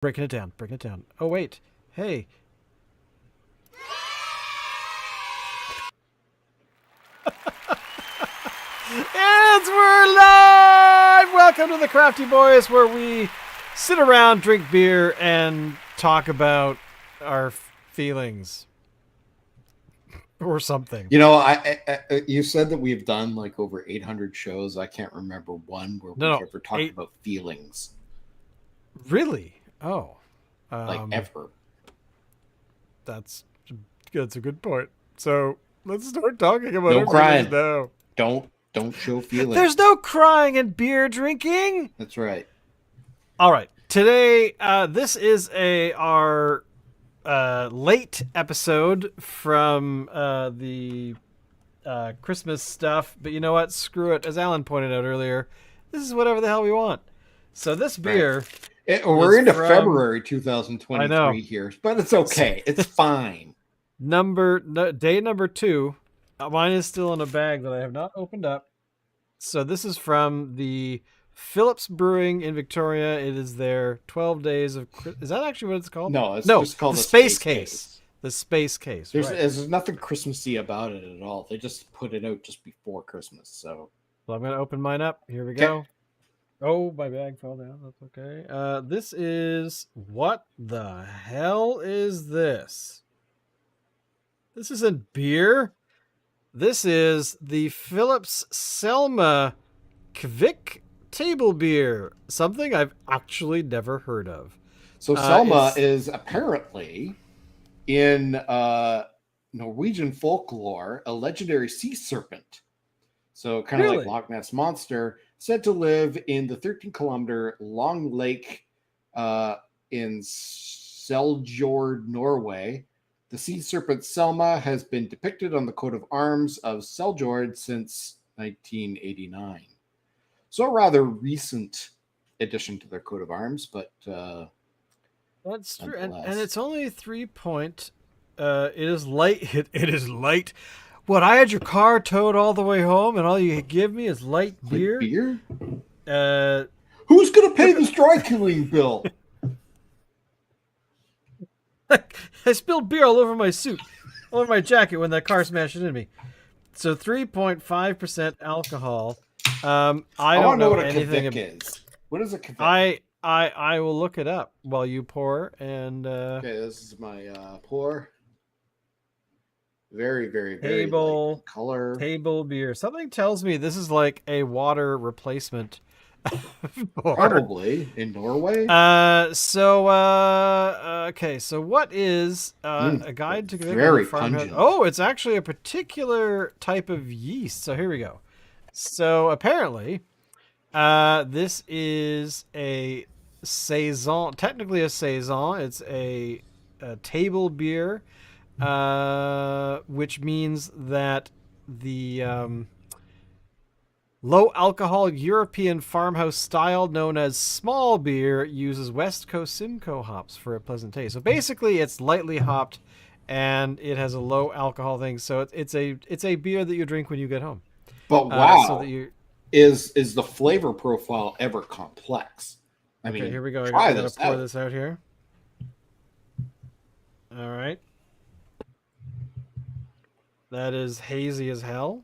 Breaking it down. Breaking it down. Oh wait. Hey. And we're live! Welcome to the Crafty Boys, where we sit around, drink beer, and talk about our feelings. Or something. You know, you said that we've done like over 800 shows. I can't remember one where we've ever talked about feelings. Really? Oh. Like ever. That's a good point. So let's start talking about no crying now. Don't show feelings. There's no crying and beer drinking. That's right. All right. Today, this is our late episode from the Christmas stuff. But you know what? Screw it. As Alan pointed out earlier, this is whatever the hell we want. So this beer... Right. We're into February 2023 here, but it's okay. It's fine. Day number 2. Mine is still in a bag that I have not opened up. So this is from the Phillips Brewing in Victoria. It is their 12 days of... Is that actually what it's called? No, it's just called the Space Case. The Space Case. There's nothing Christmassy about it at all. They just put it out just before Christmas. So I'm going to open mine up. Here we go. Oh, my bag fell down. That's okay. This is... What the hell is this? This isn't beer. This is the Phillips Selma Kvik table beer. Something I've actually never heard of. So Selma is apparently, in Norwegian folklore, a legendary sea serpent. So kind of like Loch Ness Monster, said to live in the 13-kilometer long lake in Seljord, Norway. The sea serpent Selma has been depicted on the coat of arms of Seljord since 1989. So a rather recent addition to their coat of arms, but that's true. And it's only 3 point. It is light. It is light. What, I had your car towed all the way home, and all you give me is light beer? Who's going to pay this dry cleaning bill? I spilled beer all over my suit, all over my jacket when that car smashed into me. So 3.5% alcohol. I don't know what anything about is. What is a Kvik? I will look it up while you pour. And okay, this is my pour. Very, very, very light color. Table beer. Something tells me this is like a water replacement. Probably in Norway. Okay. So what is a guide to very pungent? Oh, it's actually a particular type of yeast. So here we go. So apparently, this is a saison. Technically a saison. It's a table beer, which means that the low alcohol European farmhouse style known as small beer uses West Coast Simcoe hops for a pleasant taste. So basically it's lightly hopped and it has a low alcohol thing. So it's a beer that you drink when you get home. But wow, is the flavor profile ever complex? I mean, here we go. I gotta pour this out here. All right. That is hazy as hell.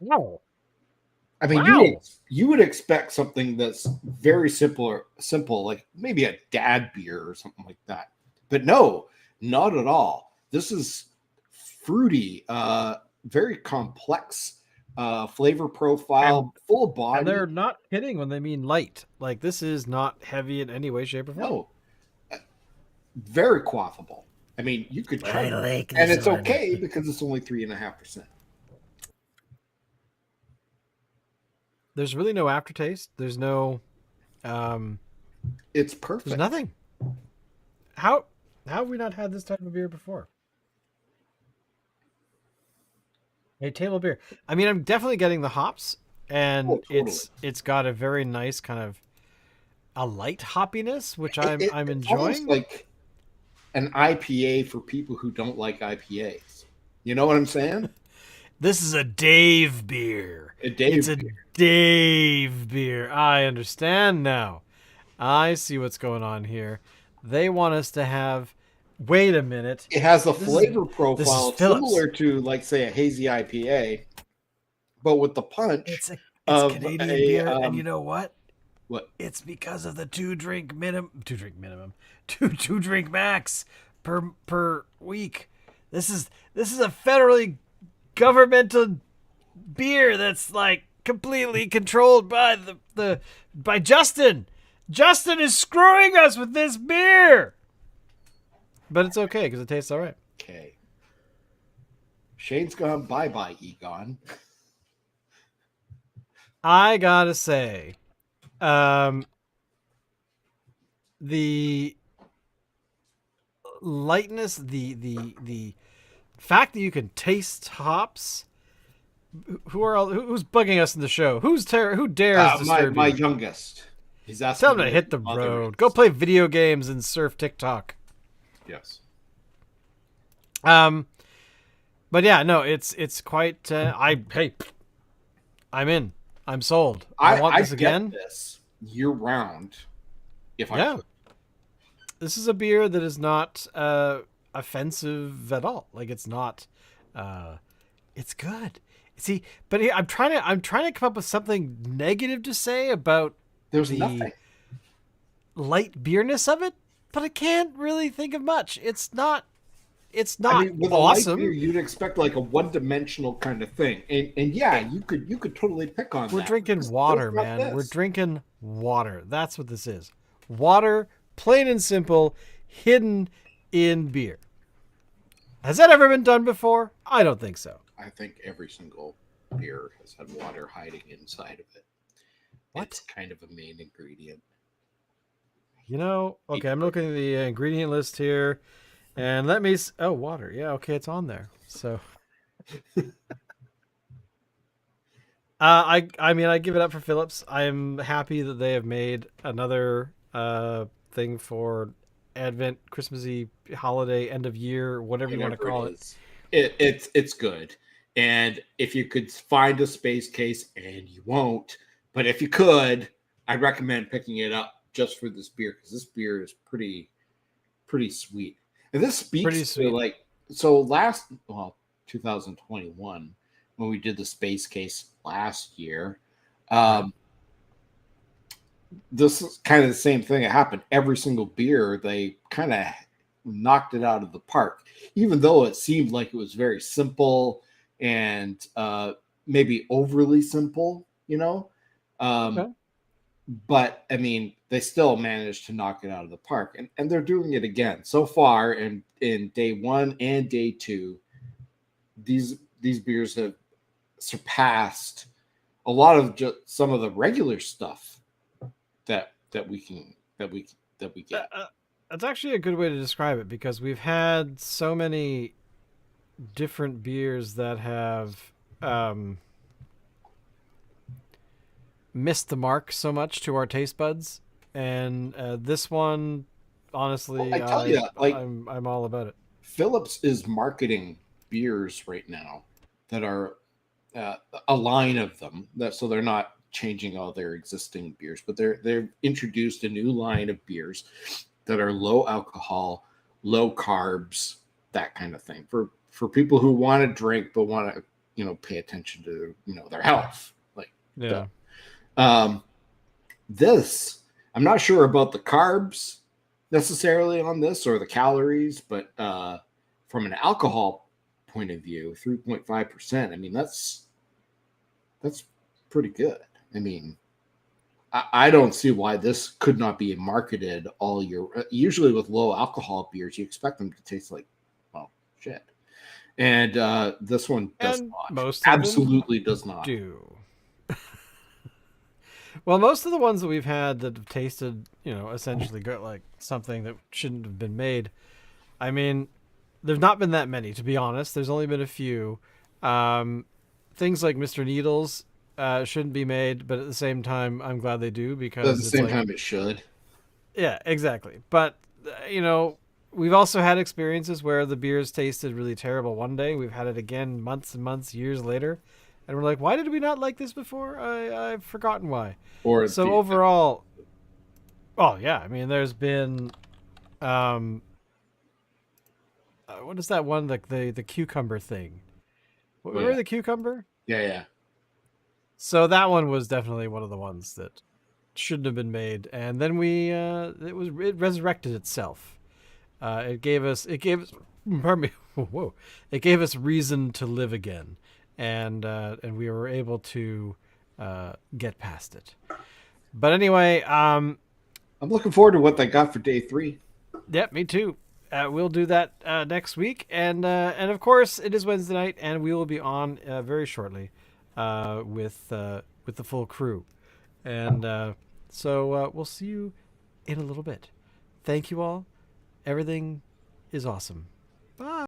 Wow. I mean, you would expect something that's very simple, like maybe a dad beer or something like that. But no, not at all. This is fruity, very complex flavor profile, full body. And they're not kidding when they mean light. Like, this is not heavy in any way, shape, or form. No. Very quaffable. I mean, you could try it. And it's okay because it's only 3.5%. There's really no aftertaste. There's no... it's perfect. There's nothing. How have we not had this type of beer before? A table beer. I mean, I'm definitely getting the hops, and it's got a very nice kind of a light hoppiness, which I'm enjoying. Like an IPA for people who don't like IPAs. You know what I'm saying? This is a Dave beer. A It's Dave a beer. Dave beer. I understand now. I see what's going on here. They want us to have. Wait a minute. It has a This is flavor this is profile Phillips. similar to, like, say, a hazy IPA, but with the punch It's of Canadian a beer, and you know what? what? It's because of the two drink max per week. This is a federally governmental beer that's like completely controlled by the by Justin. Justin is screwing us with this beer. But it's okay because it tastes all right. Okay. Shane's gone bye-bye, Egon. I gotta say, um, the lightness, the fact that you can taste hops. Who's bugging us in the show? Who dares disturb My you? youngest. He's Tell asking him to where hit his the mother road. Go is. play video games and surf TikTok. Yes. Um, but yeah, no, it's quite. I'm in. I'm sold. I want I this get again. this year round if I Yeah, could. this is a beer that is not offensive at all. Like it's not. Uh, it's good. See, but here, I'm trying to come up with something negative to say about There's the nothing. light beerness of it, but I can't really think of much. It's not. It's I not mean, with a light beer, awesome. you'd expect like a one-dimensional kind of thing, and yeah, you could totally pick on We're that. But drinking this water, not man. We're this. drinking water. That's what this is. Water, plain and simple, hidden in beer. Has that ever been done before? I don't think so. I think every single beer has had water hiding inside of it. It's What? kind of a main ingredient. Okay, I'm looking at the ingredient list here, and oh, water. Yeah, okay, it's on there. So, I mean, I give it up for Phillips. I'm happy that they have made another thing for Advent, Christmassy, holiday, end of year, whatever you want to Whatever it call it. is, it's good. And if you could find a space case, and you won't, but if you could, I'd recommend picking it up just for this beer, because this beer is pretty sweet. And this Pretty speaks to, sweet. like, 2021, when we did the space case last year. Right. Um, this is kind of the same thing that happened. Every single beer, they kind of knocked it out of the park, even though it seemed like it was very simple and maybe overly simple, you know. Um, Okay. but I mean, they still managed to knock it out of the park, and they're doing it again so far. In day one and day two, these beers have surpassed a lot of just some of the regular stuff that we Uh, get. uh, that's actually a good way to describe it because we've had so many different beers that have missed the mark so much to our taste buds, and this one, Well, I honestly, tell you, like, I'm all about it. Phillips is marketing beers right now that are uh, a line of them. So they're not changing all their existing beers, but they've introduced a new line of beers that are low alcohol, low carbs, that kind of thing, for people who want to drink but want to, pay attention to, their health. Like Yeah. the um, this, I'm not sure about the carbs necessarily on this, or the calories, but from an alcohol point of view, 3.5%. I mean, that's pretty good. I mean, I don't see why this could not be marketed all year. Usually with low alcohol beers, you expect them to taste like, well, shit. And this one does And not. most of them Absolutely does not. do. Well, most of the ones that we've had that have tasted, essentially good, like something that shouldn't have been made. I mean, there's not been that many, to be honest. There's only been a few. Um, Things like Mr. Needles shouldn't be made, but at the same time, I'm glad they do But at the because it's same like, time, it should. yeah, exactly. But you know, we've also had experiences where the beers tasted really terrible one day. We've had it again months and months, years later, and we're like, why did we not like this before? I've forgotten why. Or So overall, oh yeah, I mean, there's been, what is that one? The cucumber thing. Remember the cucumber? Yeah. So that one was definitely one of the ones that shouldn't have been made, and then it resurrected itself. It gave us pardon me, whoa, it gave us reason to live again, and we were able to get past it. But anyway, I'm looking forward to what they got for day 3. Yep, me too. We'll do that next week, and of course it is Wednesday night, and we will be on very shortly with the full crew, and so we'll see you in a little bit. Thank you all. Everything is awesome. Bye.